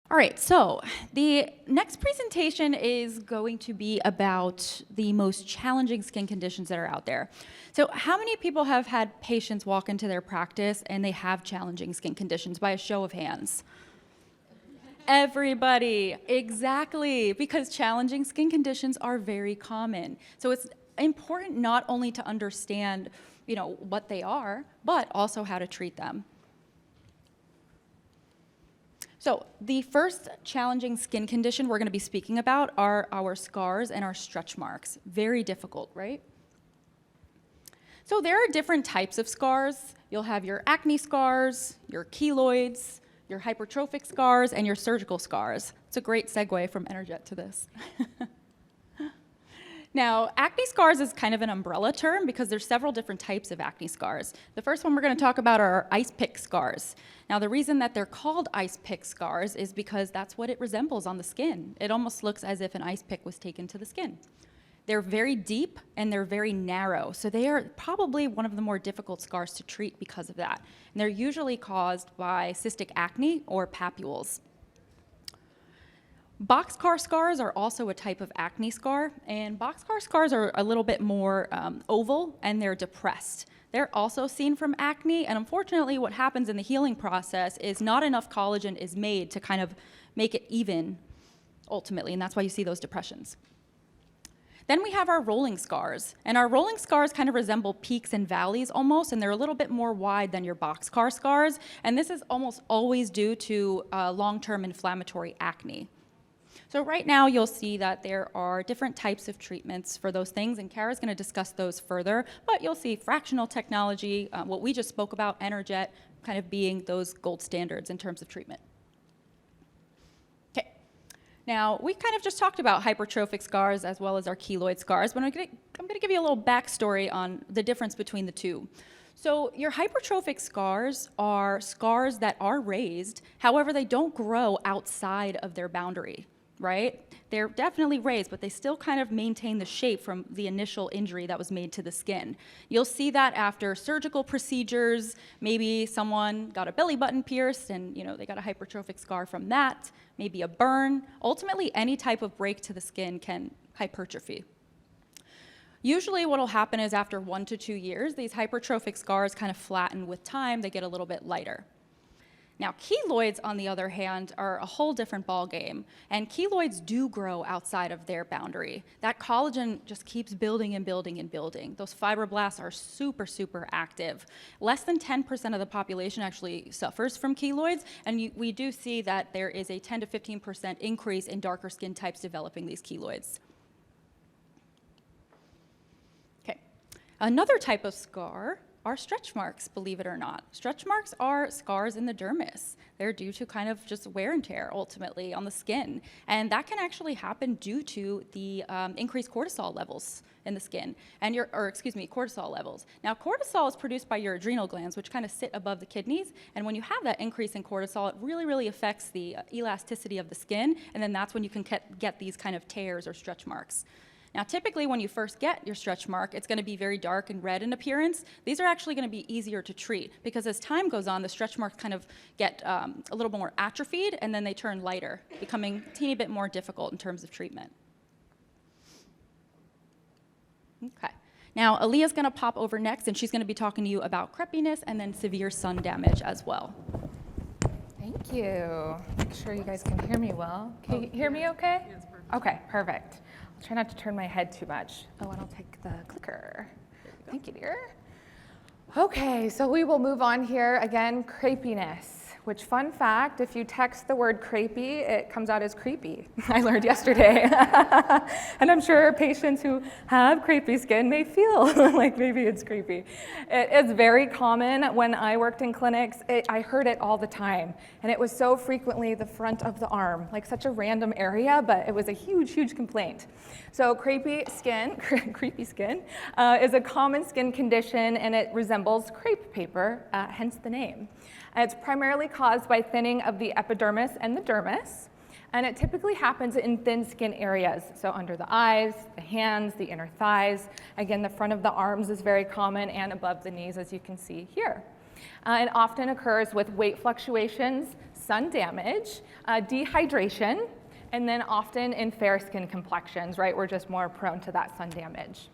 All right, so the next presentation is going to be about the most challenging skin conditions that are out there. So how many people have had patients walk into their practice and they have challenging skin conditions, by a show of hands? Everybody, exactly, because challenging skin conditions are very common. So it's important not only to understand, what they are, but also how to treat them. So the first challenging skin condition we're going to be speaking about are our scars and our stretch marks. Very difficult, right? So there are different types of scars. You'll have your acne scars, your keloids, your hypertrophic scars, and your surgical scars. It's a great segue from Energet to this. Now, acne scars is kind of an umbrella term because there's several different types of acne scars. The first one we're going to talk about are ice pick scars. Now, the reason that they're called ice pick scars is because that's what it resembles on the skin. It almost looks as if an ice pick was taken to the skin. They're very deep and they're very narrow, so they are probably one of the more difficult scars to treat because of that. And they're usually caused by cystic acne or papules. Boxcar scars are also a type of acne scar, and boxcar scars are a little bit more oval and they're depressed. They're also seen from acne, and unfortunately what happens in the healing process is not enough collagen is made to kind of make it even ultimately, and that's why you see those depressions. Then we have our rolling scars, and our rolling scars kind of resemble peaks and valleys almost, and they're a little bit more wide than your boxcar scars, and this is almost always due to long-term inflammatory acne. So right now you'll see that there are different types of treatments for those things, and Kara's going to discuss those further, but you'll see fractional technology, what we just spoke about, Energet, kind of being those gold standards in terms of treatment. Okay, now we kind of just talked about hypertrophic scars as well as our keloid scars, but I'm going to give you a little backstory on the difference between the two. So your hypertrophic scars are scars that are raised, however they don't grow outside of their boundary. Right? They're definitely raised, but they still kind of maintain the shape from the initial injury that was made to the skin. You'll see that after surgical procedures, maybe someone got a belly button pierced and they got a hypertrophic scar from that, maybe a burn. Ultimately, any type of break to the skin can hypertrophy. Usually what will happen is after 1 to 2 years, these hypertrophic scars kind of flatten with time, they get a little bit lighter. Now, keloids, on the other hand, are a whole different ballgame, and keloids do grow outside of their boundary. That collagen just keeps building and building and building. Those fibroblasts are super, super active. Less than 10% of the population actually suffers from keloids, and we do see that there is a 10 to 15% increase in darker skin types developing these keloids. Okay, another type of scar are stretch marks, believe it or not. Stretch marks are scars in the dermis. They're due to kind of just wear and tear, ultimately, on the skin. And that can actually happen due to the increased cortisol levels in the skin, cortisol levels. Now, cortisol is produced by your adrenal glands, which kind of sit above the kidneys. And when you have that increase in cortisol, it really, really affects the elasticity of the skin. And then that's when you can get these kind of tears or stretch marks. Now, typically when you first get your stretch mark, it's going to be very dark and red in appearance. These are actually going to be easier to treat because as time goes on, the stretch marks kind of get a little more atrophied and then they turn lighter, becoming a teeny bit more difficult in terms of treatment. Okay. Now, Aaliyah's going to pop over next and she's going to be talking to you about crepiness and then severe sun damage as well. Thank you. Make sure you guys can hear me well. Can you hear me okay? Yes, perfect. Okay, perfect. I'll try not to turn my head too much. Oh, and I'll take the clicker. Thank you, dear. Okay, so we will move on here. Again, crepiness, which, fun fact, if you text the word crepey, it comes out as creepy. I learned yesterday. And I'm sure patients who have crepey skin may feel like maybe it's creepy. It is very common. When I worked in clinics, I heard it all the time. And it was so frequently the front of the arm, like such a random area, but it was a huge, huge complaint. So crepey skin is a common skin condition, and it resembles crepe paper, hence the name. It's primarily caused by thinning of the epidermis and the dermis, and it typically happens in thin skin areas, so under the eyes, the hands, the inner thighs. Again, the front of the arms is very common, and above the knees, as you can see here. It often occurs with weight fluctuations, sun damage, dehydration, and then often in fair skin complexions, right? We're just more prone to that sun damage.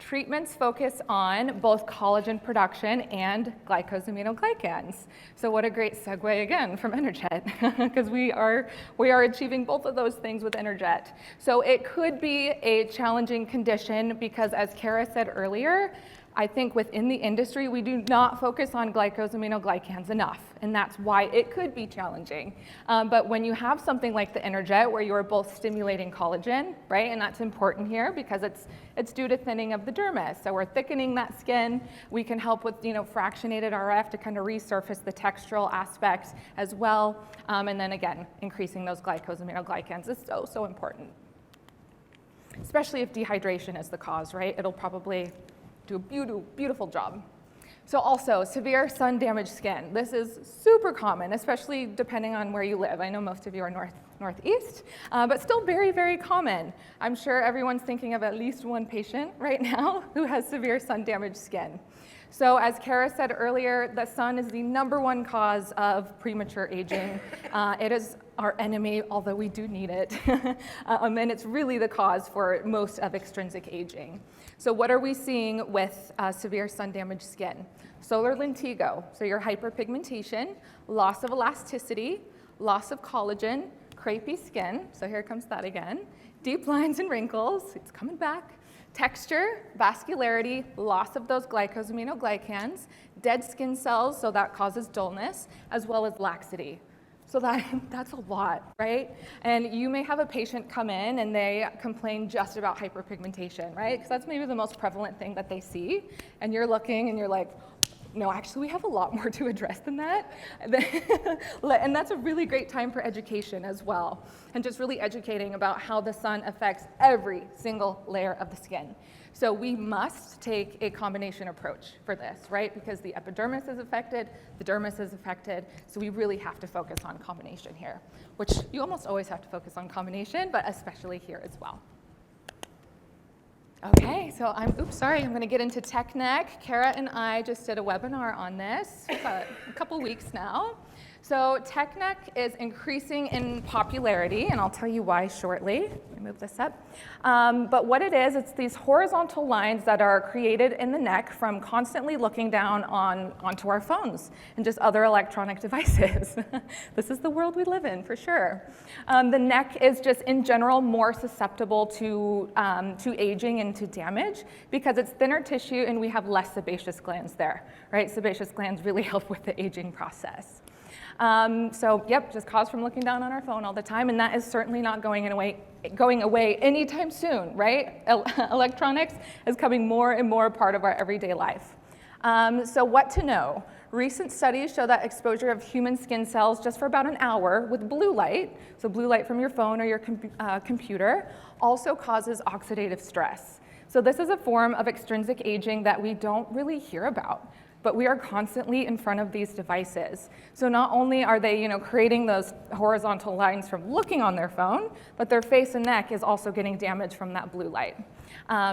Treatments focus on both collagen production and glycosaminoglycans. So what a great segue again from Energet, because we are achieving both of those things with Energet. So it could be a challenging condition because, as Kara said earlier, I think within the industry, we do not focus on glycosaminoglycans enough, and that's why it could be challenging. But when you have something like the Energet, where you are both stimulating collagen, right, and that's important here because it's due to thinning of the dermis. So we're thickening that skin. We can help with, fractionated RF to kind of resurface the textural aspects as well. And then again, increasing those glycosaminoglycans is so, so important. Especially if dehydration is the cause, right? It'll probably do a beautiful job. So also, severe sun damaged skin. This is super common, especially depending on where you live. I know most of you are northeast, but still very, very common. I'm sure everyone's thinking of at least one patient right now who has severe sun damaged skin. So as Kara said earlier, the sun is the #1 cause of premature aging. It is our enemy, although we do need it. And it's really the cause for most of extrinsic aging. So what are we seeing with severe sun damaged skin? Solar lentigo, so your hyperpigmentation, loss of elasticity, loss of collagen, crepey skin, so here comes that again, deep lines and wrinkles, it's coming back, texture, vascularity, loss of those glycosaminoglycans, dead skin cells, so that causes dullness, as well as laxity. So that's a lot, right? And you may have a patient come in and they complain just about hyperpigmentation, right? Because that's maybe the most prevalent thing that they see. And you're looking and you're like, no, actually we have a lot more to address than that. And that's a really great time for education as well. And just really educating about how the sun affects every single layer of the skin. So we must take a combination approach for this, right? Because the epidermis is affected, the dermis is affected, so we really have to focus on combination here, which you almost always have to focus on combination, but especially here as well. Okay, so I'm gonna get into tech neck. Kara and I just did a webinar on this a couple weeks now. So tech neck is increasing in popularity, and I'll tell you why shortly. Let me move this up. But what it is, it's these horizontal lines that are created in the neck from constantly looking down onto our phones and just other electronic devices. This is the world we live in, for sure. The neck is just, in general, more susceptible to aging and to damage because it's thinner tissue and we have less sebaceous glands there, right? Sebaceous glands really help with the aging process. So yep, just cause from looking down on our phone all the time, and that is certainly not going away anytime soon, right? Electronics is becoming more and more a part of our everyday life. So what to know? Recent studies show that exposure of human skin cells just for about an hour with blue light, so blue light from your phone or your computer, also causes oxidative stress. So this is a form of extrinsic aging that we don't really hear about, but we are constantly in front of these devices. So not only are they, creating those horizontal lines from looking on their phone, but their face and neck is also getting damaged from that blue light.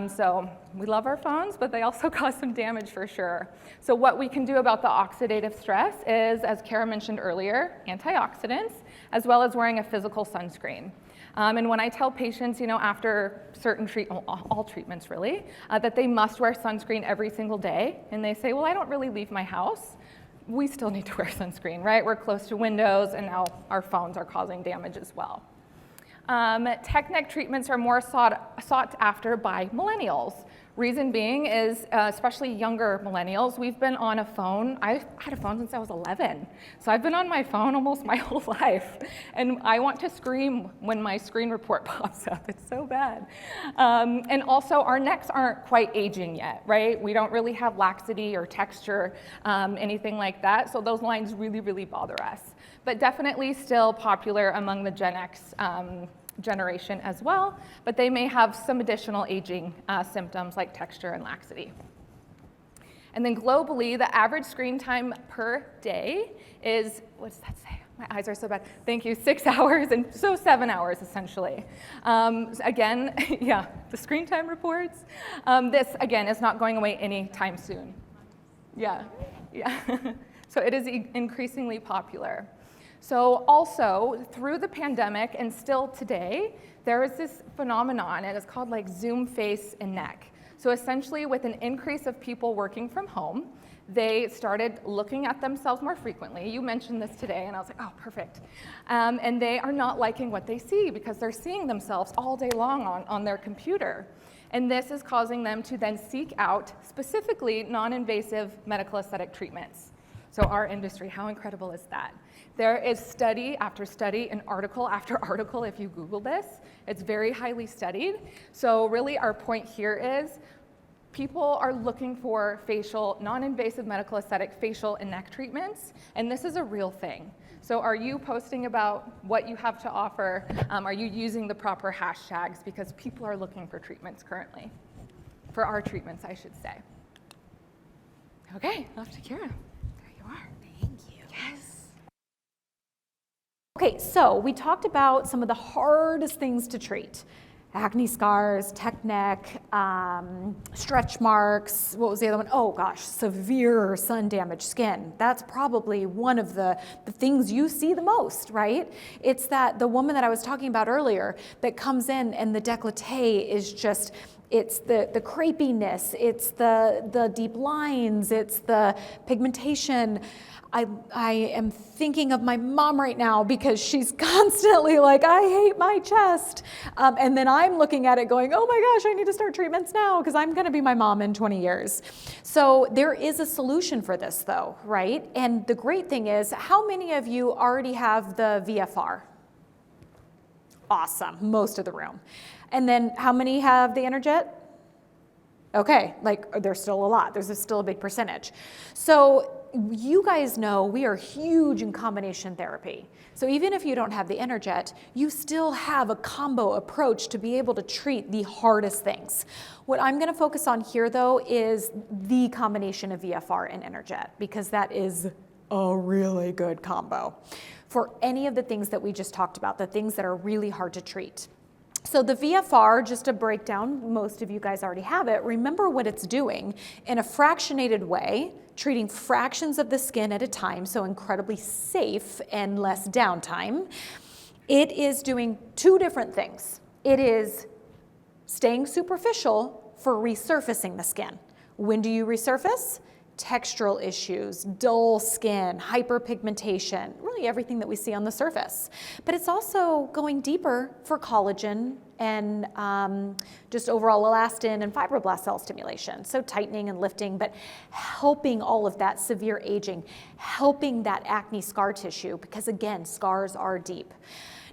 So we love our phones, but they also cause some damage for sure. So what we can do about the oxidative stress is, as Kara mentioned earlier, antioxidants, as well as wearing a physical sunscreen. And when I tell patients, after certain all treatments really, that they must wear sunscreen every single day, and they say, well, I don't really leave my house, we still need to wear sunscreen, right? We're close to windows, and now our phones are causing damage as well. Tech neck treatments are more sought after by millennials. Reason being is, especially younger millennials, we've been on a phone. I've had a phone since I was 11. So I've been on my phone almost my whole life. And I want to scream when my screen report pops up. It's so bad. And also, our necks aren't quite aging yet, right? We don't really have laxity or texture, anything like that. So those lines really, really bother us. But definitely still popular among the Gen X generation as well, but they may have some additional aging symptoms like texture and laxity. And then globally, the average screen time per day is, what does that say? My eyes are so bad. Thank you, 6 hours, and so 7 hours essentially. Again, yeah, the screen time reports. This, again, is not going away anytime soon. Yeah. Yeah, so it is increasingly popular. So also, through the pandemic and still today, there is this phenomenon, and it's called like Zoom face and neck. So essentially, with an increase of people working from home, they started looking at themselves more frequently. You mentioned this today, and I was like, oh, perfect. And they are not liking what they see because they're seeing themselves all day long on their computer. And this is causing them to then seek out specifically non-invasive medical aesthetic treatments. So our industry, how incredible is that? There is study after study and article after article if you Google this. It's very highly studied. So really our point here is people are looking for facial, non-invasive medical aesthetic facial and neck treatments, and this is a real thing. So are you posting about what you have to offer? Are you using the proper hashtags? Because people are looking for treatments currently. For our treatments, I should say. Okay, off to Kira. There you are. Thank you. Yes. Okay, so we talked about some of the hardest things to treat. Acne scars, tech neck, stretch marks, what was the other one? Oh gosh, severe sun damaged skin. That's probably one of the things you see the most, right? It's that the woman that I was talking about earlier that comes in and the décolleté is just, it's the crepiness, it's the deep lines, it's the pigmentation. I am thinking of my mom right now because she's constantly like, I hate my chest. And then I'm looking at it going, oh my gosh, I need to start treatments now because I'm gonna be my mom in 20 years. So there is a solution for this though, right? And the great thing is, how many of you already have the VFR? Awesome, most of the room. And then how many have the Energet? Okay, like there's still a lot. There's still a big percentage. So you guys know we are huge in combination therapy. So even if you don't have the Energet, you still have a combo approach to be able to treat the hardest things. What I'm gonna focus on here though is the combination of VFR and Energet because that is a really good combo for any of the things that we just talked about, the things that are really hard to treat. So the VFR, just to break down, most of you guys already have it. Remember what it's doing in a fractionated way, treating fractions of the skin at a time, so incredibly safe and less downtime. It is doing two different things. It is staying superficial for resurfacing the skin. When do you resurface? Textural issues, dull skin, hyperpigmentation, really everything that we see on the surface. But it's also going deeper for collagen and just overall elastin and fibroblast cell stimulation. So tightening and lifting, but helping all of that severe aging, helping that acne scar tissue, because again, scars are deep.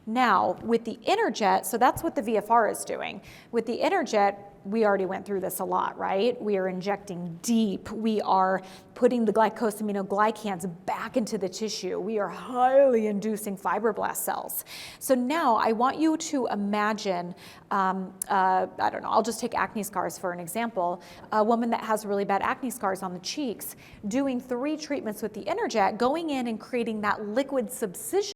Now, with the Energet, so that's what the VFR is doing. With the Energet, we already went through this a lot, right? We are injecting deep. We are putting the glycosaminoglycans back into the tissue. We are highly inducing fibroblast cells. So now I want you to imagine, I don't know, I'll just take acne scars for an example. A woman that has really bad acne scars on the cheeks, doing 3 treatments with the Energet, going in and creating that liquid subcision